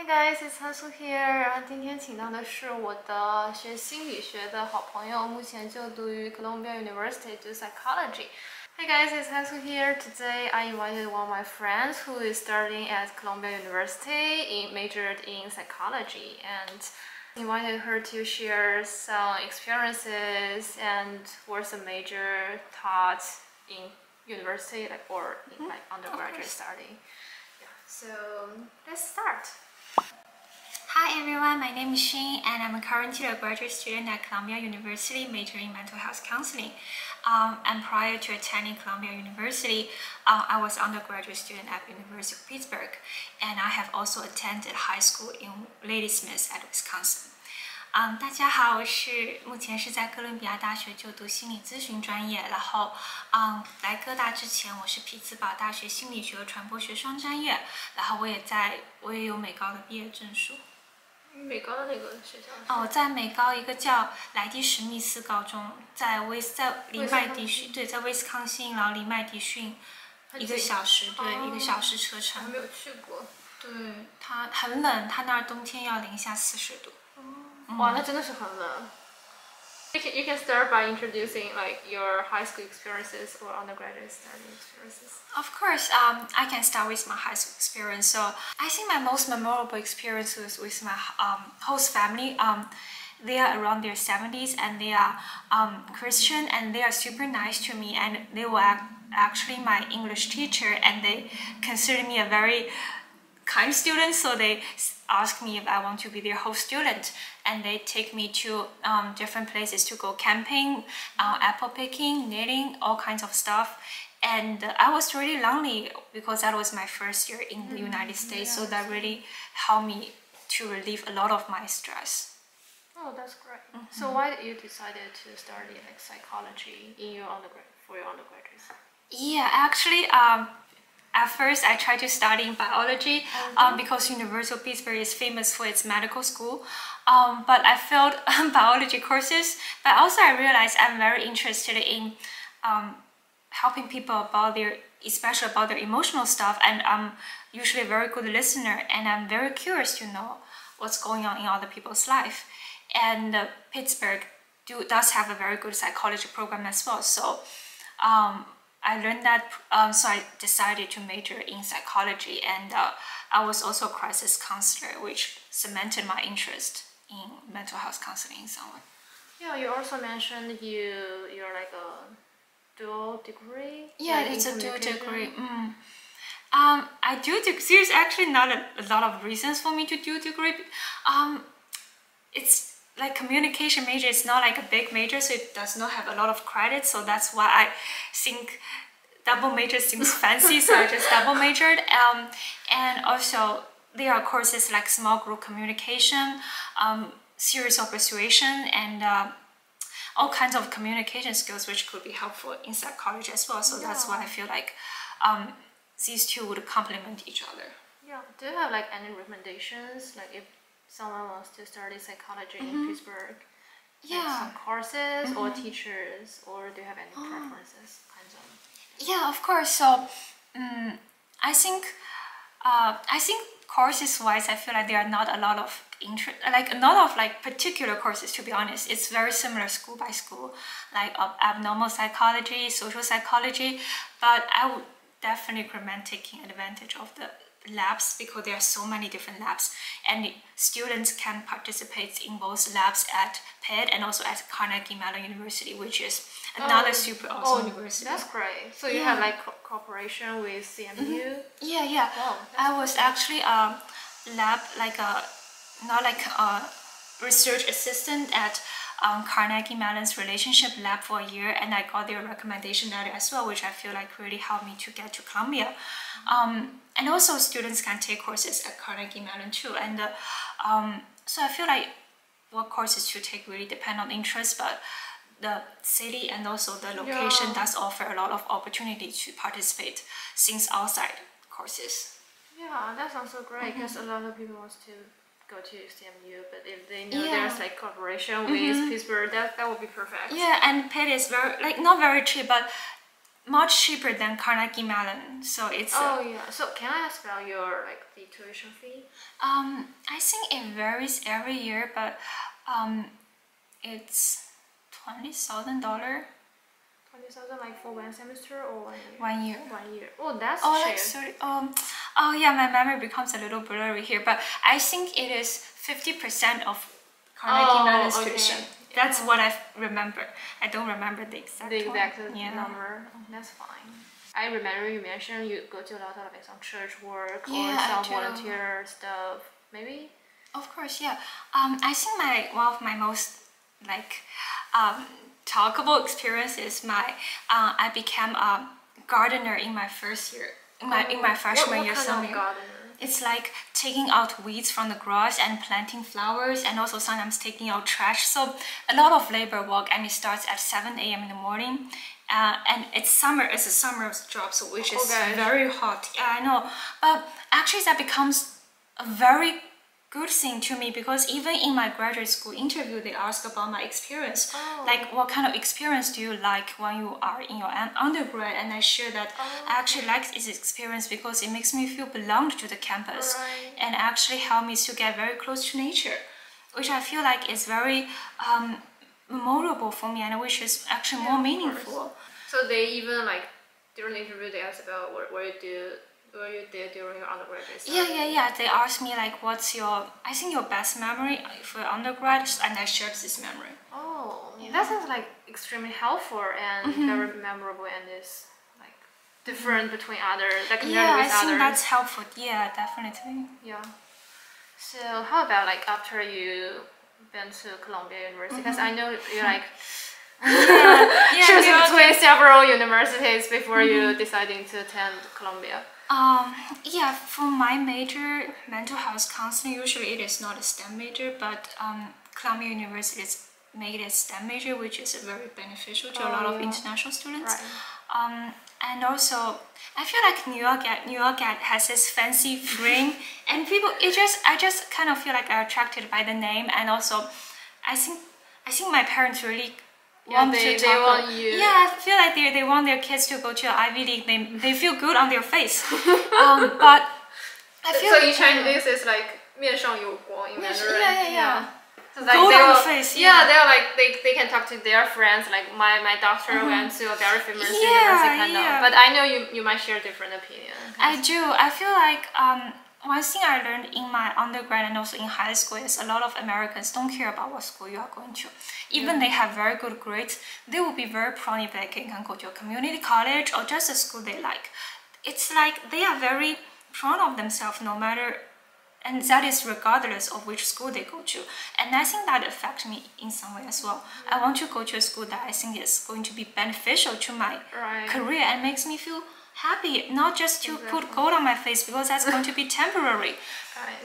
Hi guys, it's Hasuu here. 然后今天请到的是我的学心理学的好朋友，目前就读于 Columbia University do psychology. Hi guys, it's Hasuu here. Today I invited one of my friends who is studying at Columbia University, majored in psychology, and invited her to share some experiences and what's the major taught in university or in like undergraduate study. Yeah, so let's start. Hi everyone, my name is Xin and I'm currently a graduate student at Columbia University majoring in mental health counseling. And prior to attending Columbia University, I was an undergraduate student at University of Pittsburg, and I have also attended high school in Ladysmith at Wisconsin. 大家好，我是目前是在哥伦比亚大学就读心理咨询专业，然后来哥大之前我是匹兹堡大学心理学和传播学双专业，然后我也有美高的毕业证书。美高的那个学校？我在美高一个叫莱蒂史密斯高中，在离麦迪逊，对，在威斯康星，然后离麦迪逊1个小时，对，1个小时车程。还没有去过。对，它很冷，它那儿冬天要-40度。哇，那真的是很冷。You can start by introducing like your high school experiences or undergraduate study experiences. Of course, I can start with my high school experience. So I think my most memorable experience was with my host family. They are around their 70s and they are Christian and they are super nice to me, and they were actually my English teacher and they consider me a very kind student, so they ask me if I want to be their host student, and they take me to different places to go camping, apple picking, knitting, all kinds of stuff. And I was really lonely because that was my first year in the United States, so that really helped me to relieve a lot of my stress. Oh, that's great. So why did you decided to study like psychology in your for your undergraduate? Yeah, actually, at first, I tried to study in biology because University of Pittsburg is famous for its medical school. But I failed biology courses. But also, I realized I'm very interested in helping people especially about their emotional stuff. And I'm usually a very good listener, and I'm very curious to know what's going on in other people's life. And Pittsburgh does have a very good psychology program as well. So I learned that, so I decided to major in psychology, and I was also a crisis counselor, which cemented my interest in mental health counseling in some way. Yeah, you also mentioned you're like a dual degree. Yeah, like it's a dual degree. I do. There's actually not a lot of reasons for me to do degree. It's like communication major is not like a big major, so it does not have a lot of credits, so that's why I think double major seems fancy, so I just double majored. And also there are courses like small group communication, series of persuasion, and all kinds of communication skills which could be helpful in psychology as well, so that's why I feel like these two would complement each other. Yeah, do you have like any recommendations, like if someone wants to study psychology in Pittsburgh? Yeah. Like some courses or teachers, or do you have any preferences? Kinds of. Yeah, of course. So, I think courses wise, I feel like there are not a lot of particular courses. To be honest, it's very similar school by school, like abnormal psychology, social psychology. But I would definitely recommend taking advantage of the labs because there are so many different labs, and students can participate in both labs at PITT and also at Carnegie Mellon University, which is another super awesome university. That's great. So you have like cooperation with CMU? Yeah. Wow, I was actually a lab, not like a research assistant at Carnegie Mellon's relationship lab for a year, and I got their recommendation letter as well, which I feel like really helped me to get to Columbia. And also students can take courses at Carnegie Mellon too, and so I feel like what courses to take really depend on interest, but the city and also the location does offer a lot of opportunity to participate since outside courses. Yeah, that sounds so great because a lot of people want to go to CMU, but if they know there's like cooperation with Pittsburgh, that would be perfect. Yeah, and PITT is very not very cheap, but much cheaper than Carnegie Mellon. So it's So can I ask about your the tuition fee? I think it varies every year, but it's $20,000. 20,000 for one semester or 1 year? 1 year. Oh, that's Oh, cheap. like sorry. Oh yeah, my memory becomes a little blurry here, but I think it is 50% of Carnegie Mellon's tuition. That's what I remember. I don't remember the exact number. Oh, that's fine. I remember you mentioned you go to a lot of some church work or some volunteer stuff. Maybe. Of course, yeah. I think one of my most talkable experiences. I became a gardener in my first year. In my freshman year. What kind of gardener? It's like taking out weeds from the grass and planting flowers, and also sometimes taking out trash. So a lot of labor work, and it starts at 7 a.m. in the morning. And it's summer. It's a summer job, so which is very hot. Yeah, I know. But actually, that becomes a very good thing to me, because even in my graduate school interview, they asked about my experience. Like, what kind of experience do you like when you are in your undergrad? And I share that I actually like this experience because it makes me feel belonged to the campus and actually help me to get very close to nature, which I feel like is very memorable for me, and which is actually more meaningful. So they even during the interview they asked about what you did during your undergraduate study? Yeah. They asked me what's your best memory for undergrad, and I shared this memory. Oh, that sounds extremely helpful and very memorable, and is different between others. I think that's helpful. Yeah, definitely. Yeah. So how about after you been to Columbia University? Because I know you choosing between several universities before you deciding to attend Columbia. For my major, mental health counseling, usually it is not a STEM major, but Columbia University is made a STEM major, which is very beneficial to a lot of international students. And also, I feel like New York has this fancy frame, and I just kind of feel like I'm attracted by the name, and also, I think my parents really want to talk. I feel like they want their kids to go to Ivy League. They feel good on their face. But I feel so in Chinese it's 面上有光 in Mandarin. Yeah. So gold on the face. They can talk to their friends. My doctor went to a very famous university kind of. But I know you might share different opinion. I do. I feel like one thing I learned in my undergrad and also in high school is a lot of Americans don't care about what school you are going to. Even they have very good grades, they will be very proud if they can go to a community college or just a school they like. It's like they are very proud of themselves no matter, and that is regardless of which school they go to. And I think that affects me in some way as well. I want to go to a school that I think is going to be beneficial to my career and makes me feel happy, not just to put gold on my face, because that's going to be temporary.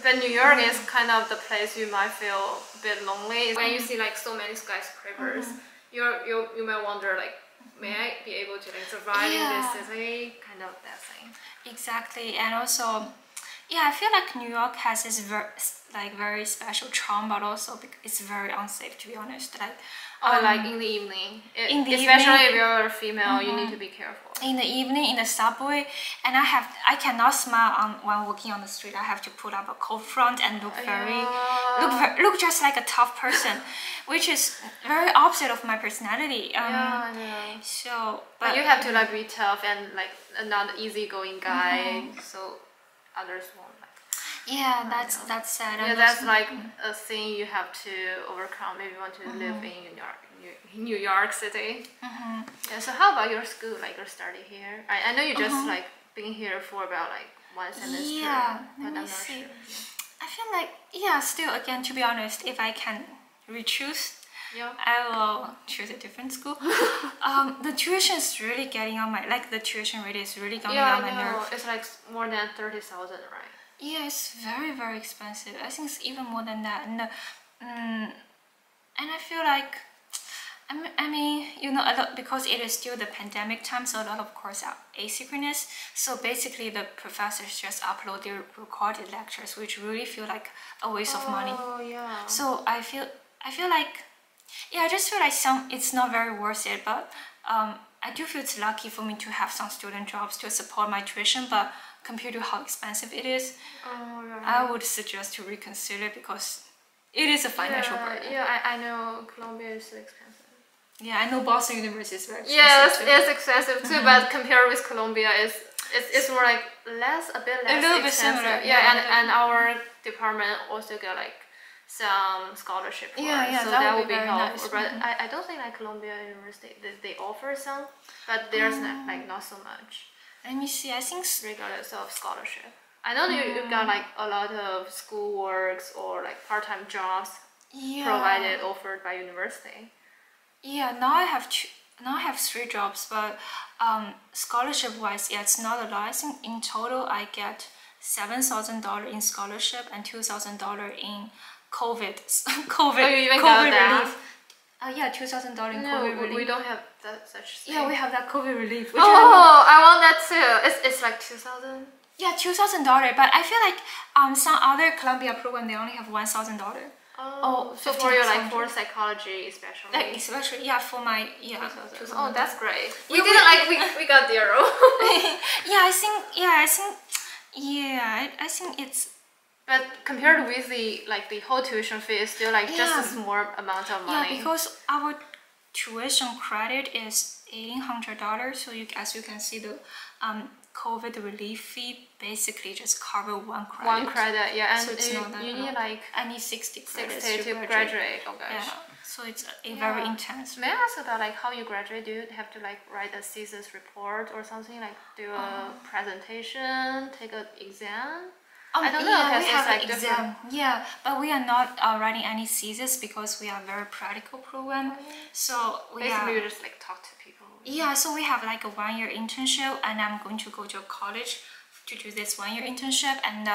But New York is kind of the place you might feel a bit lonely. When you see so many skyscrapers, you might wonder may I be able to survive in this city? Kind of that thing. Exactly, and also, I feel like New York has this very special charm, but also it's very unsafe, to be honest. In the evening. Especially if you're a female, you need to be careful. In the evening, in the subway, and I cannot smile when walking on the street. I have to put up a cold front and look just like a tough person, which is very opposite of my personality. I know. So, but you have to be tough and not easygoing guy, so others won't that's sad. Yeah, that's a thing you have to overcome if you want to live in New York City. Yeah. So how about your school? Your study here? I know you just been here for about one semester. Yeah. But I'm not sure. I feel still again, to be honest, if I can re-choose, I will choose a different school. The tuition is really getting on my the tuition rate is really getting on my nerve. It's more than 30,000, right? Yeah, it's very, very expensive. I think it's even more than that. And I feel like, I mean, a lot, because it is still the pandemic time, so a lot of courses are asynchronous. So basically, the professors just upload their recorded lectures, which really feel like a waste of money. So I feel like, I just feel like it's not very worth it. But I do feel it's lucky for me to have some student jobs to support my tuition, but compared to how expensive it is, I would suggest to reconsider because it is a financial burden. Yeah, I know Columbia is so expensive. Yeah, I know Boston University is very expensive. Yes, it's expensive too, but compared with Columbia, it's more like a bit less a little bit expensive. similar. And our department also got like some scholarship for us, so that would be helpful. Nice. But I don't think like Columbia University they offer some, but there's not so much. Let me see. I think regardless of scholarship. I know you got like a lot of school works or like part-time jobs provided offered by university. Yeah, now I have 3 jobs, but scholarship wise, it's not a lot. I think in total I get $7,000 in scholarship and $2,000 in COVID you even got relief. Yeah, $2,000 in COVID relief. We don't have such thing. Yeah, we have that COVID relief. I want that too. It's like 2,000. Yeah, $2,000, but I feel like some other Columbia program they only have $1,000. So for your like for psychology especially. Like especially for my 2,000. Oh, that's great. We we got 0. I think it's. But compared with the whole tuition fee, it's still like just a small amount of money. Yeah, because our tuition credit is $1,800. So as you can see, the COVID relief fee basically just cover 1 credit. 1 credit, yeah, and so it's not that you need like I need 60 credits to graduate. Oh gosh. Yeah, so it's very intense. May I ask about like how you graduate? Do you have to like write a thesis report or something? Like do a presentation, take an exam? I don't know. We have like an exam. Yeah, but we are not writing any thesis because we are a very practical program. So basically you just like talk to people. Yeah, so we have like a 1-year internship, and I'm going to go to a college to do this 1-year internship, and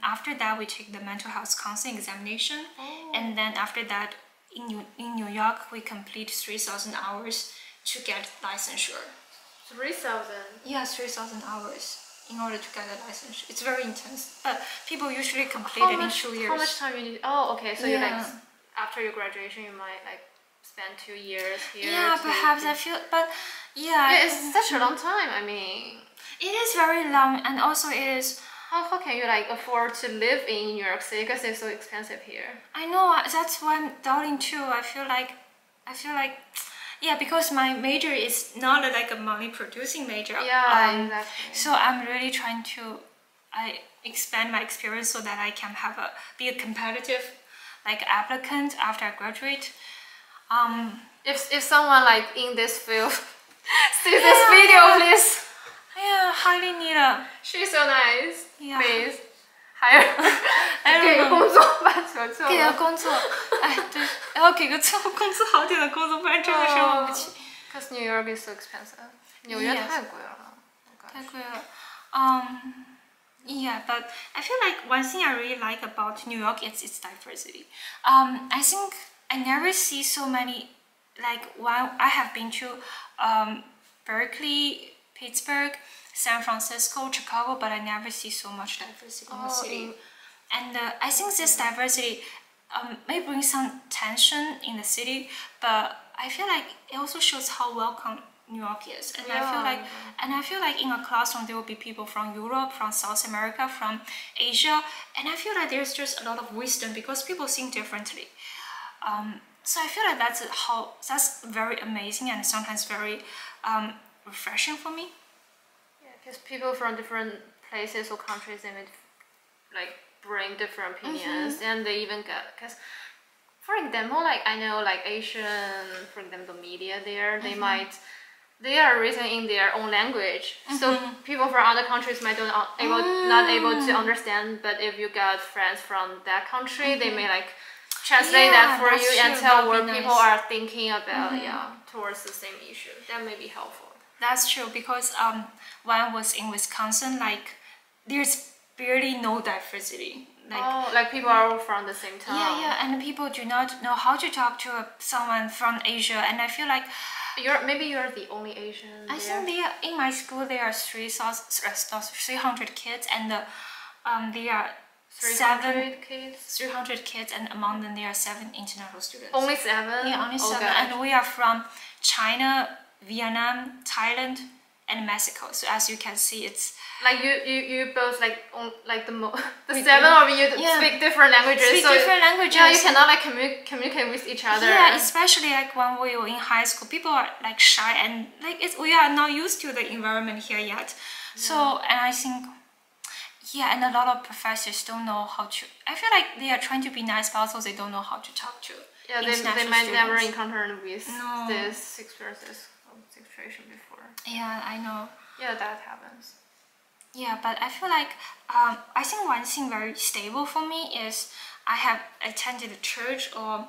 after that we take the mental health counseling examination, and then after that in New York we complete 3,000 hours to get licensure. 3,000? Yeah, 3,000 hours in order to get a license. It's very intense, but people usually complete it in 2 years. How much time you need? Oh, okay. So you like after your graduation, you might like spend 2 years here. Yeah, perhaps I feel, but it's such a long time. I mean, it is very long, and also it is. How can you like afford to live in New York City because it's so expensive here? I know. That's why I'm doubting too. I feel like. Yeah, because my major is not like a money producing major. Yeah, exactly. So I'm really trying to expand my experience so that I can be a competitive like applicant after I graduate. If someone like in this field sees this video, please. Yeah, highly need a. She's so nice. Yeah. Please. 给个工作吧，求求。给个工作，哎，对，然后给个工资好点的工作，不然真的生活不起。Because New York is so expensive. 纽约太贵了。太贵了。Yeah, but I feel like one thing I really like about New York is its diversity. I think I never see so many, like while I have been to Berkeley, Pittsburg, San Francisco, Chicago, but I never see so much diversity in the city. And I think this diversity may bring some tension in the city, but I feel like it also shows how welcome New York is. And I feel like in a classroom there will be people from Europe, from South America, from Asia, and I feel like there's just a lot of wisdom because people think differently. So I feel like that's very amazing and sometimes very refreshing for me. Yeah, because people from different places or countries, they would like bring different opinions, and they even get, because for example, like I know like Asian, for example, media there, they are written in their own language, so people from other countries might not able to understand, but if you got friends from that country, they may like translate that for you and tell what people are thinking about towards the same issue. That may be helpful. That's true, because when I was in Wisconsin, like there's barely no diversity. Like people are all from the same town. Yeah, and people do not know how to talk to someone from Asia, and I feel like maybe you're the only Asian there. I think in my school there are 300 kids, and there are 300 kids, and among them there are 7 international students. Only 7? Yeah, only 7. And we are from China, Vietnam, Thailand, and Mexico. So as you can see, it's like you both like like the seven of you speak different languages. Different languages. Yeah, you cannot like communicate with each other. Yeah, especially like when we were in high school, people are like shy and like we are not used to the environment here yet. So and I think. Yeah, and a lot of professors don't know how to. I feel like they are trying to be nice, but also they don't know how to talk to. Yeah, they might never encounter with this experiences of situation before. Yeah, I know. Yeah, that happens. Yeah, but I feel like I think one thing very stable for me is I have attended a church or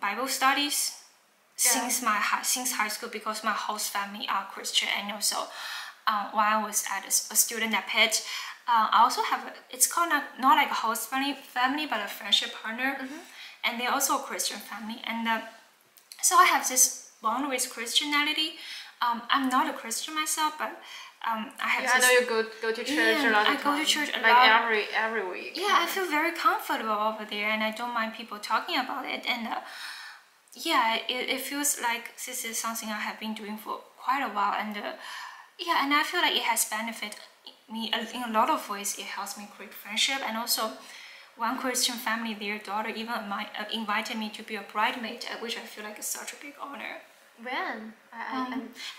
Bible studies since high school because my host family are Christian, and also while I was a student at PITT. I also have it's called not like a host family but a friendship partner, and they're also a Christian family, and so I have this bond with Christianity. I'm not a Christian myself, but I have. I know you go to church a lot of times. I go to church every week. Yeah, I feel very comfortable over there, and I don't mind people talking about it. And yeah, it feels like this is something I have been doing for quite a while, and yeah, and I feel like it has benefited me in a lot of ways. It helps me create friendship, and also one Christian family, their daughter even invited me to be a bridesmaid, which I feel like is such a big honor. When?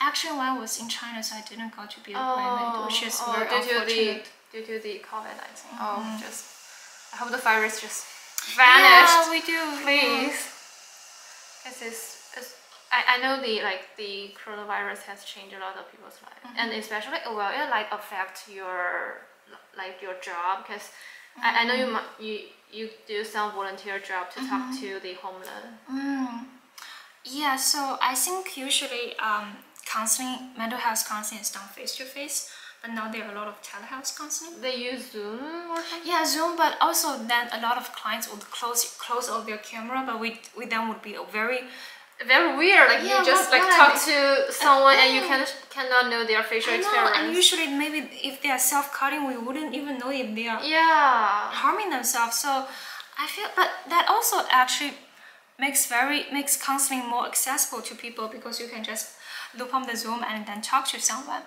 Actually, when I was in China, so I didn't go to be a bridesmaid, which is very unfortunate. Due to the COVID-19. I hope the virus just vanished. Yeah, we do. Please. I know the coronavirus has changed a lot of people's lives, and especially it like affect your job, because I know you do some volunteer job to talk to the homeless. Yeah, so I think usually mental health counseling is done face to face, but now there are a lot of telehealth counseling. They use Zoom or something? Yeah, Zoom, but also then a lot of clients would close off their camera, but we then would be very weird, like you just talk to someone and you cannot know their facial experience. And usually maybe if they are self-cutting, we wouldn't even know if they are harming themselves. So I feel, but that also actually makes counseling more accessible to people, because you can just loop on the Zoom and then talk to someone.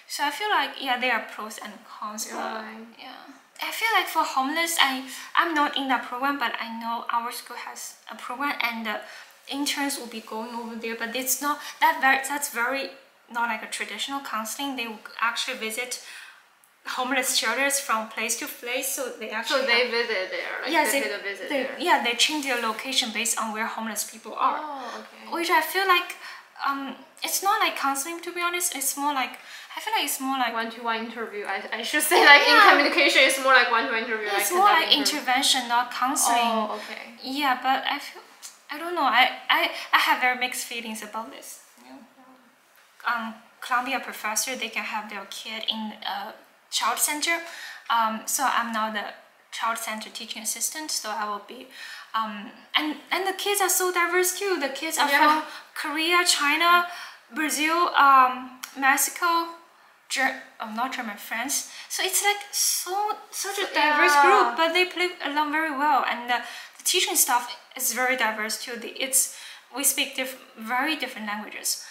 So I feel like there are pros and cons. I feel like for homeless, I'm not in that program, but I know our school has a program, and interns will be going over there, but it's not that's very not like a traditional counseling. They will actually visit homeless shelters from place to place, so they actually visit there. They change their location based on where homeless people are. Oh, okay. Which I feel like it's not like counseling, to be honest. It's more like one-to-one interview. I should say, like in communication, it's more like one-to-one interview. It's more like intervention, not counseling. Oh, okay. Yeah, but I don't know. I have very mixed feelings about this. Columbia professor, they can have their kid in a child center. So I'm now the child center teaching assistant. So I will be, and the kids are so diverse too. The kids are from Korea, China, Brazil, Mexico, not German, France. So it's like such a diverse group, but they play along very well, and the teaching staff is very diverse too. We speak very different languages.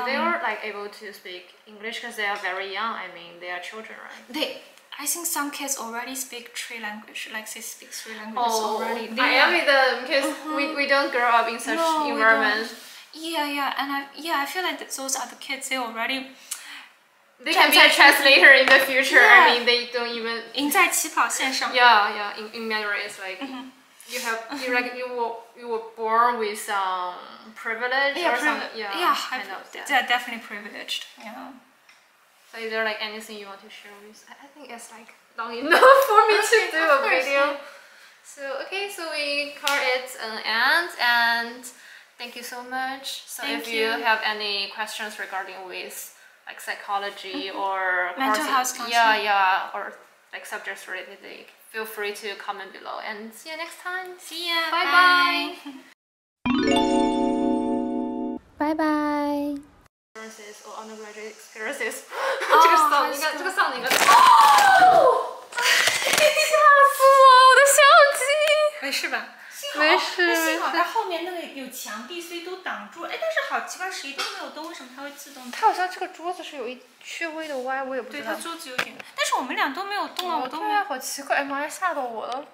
They are like able to speak English because they are very young. I mean, they are children, right? I think some kids already speak 3 languages. Like they speak 3 languages already. I envy them because we don't grow up in such environment. I feel like those are the kids. They can be a translator in the future. I mean, they don't even. 赢在起跑线上. In many ways, like you were born with some privilege or something. They're definitely privileged. Yeah. So is there like anything you want to share with? I think it's like long enough for me to do a video. So so we call it an end, and thank you so much. So if you have any questions regarding with like psychology or mental health counseling, or like subjects related, feel free to comment below, and see you next time. See ya. Bye. Bye bye. Experiences or undergraduate experiences. 这个上的应该。吓死我的相机！没事吧？没事。幸好它后面那个有墙壁，所以都挡住了。哎，但是好。好奇怪，11度都没有动，为什么它会自动？它好像这个桌子是有略微的歪，我也不知道。对，它桌子有点，但是我们俩都没有动啊，我都没有。对啊，好奇怪，哎妈呀，吓到我了。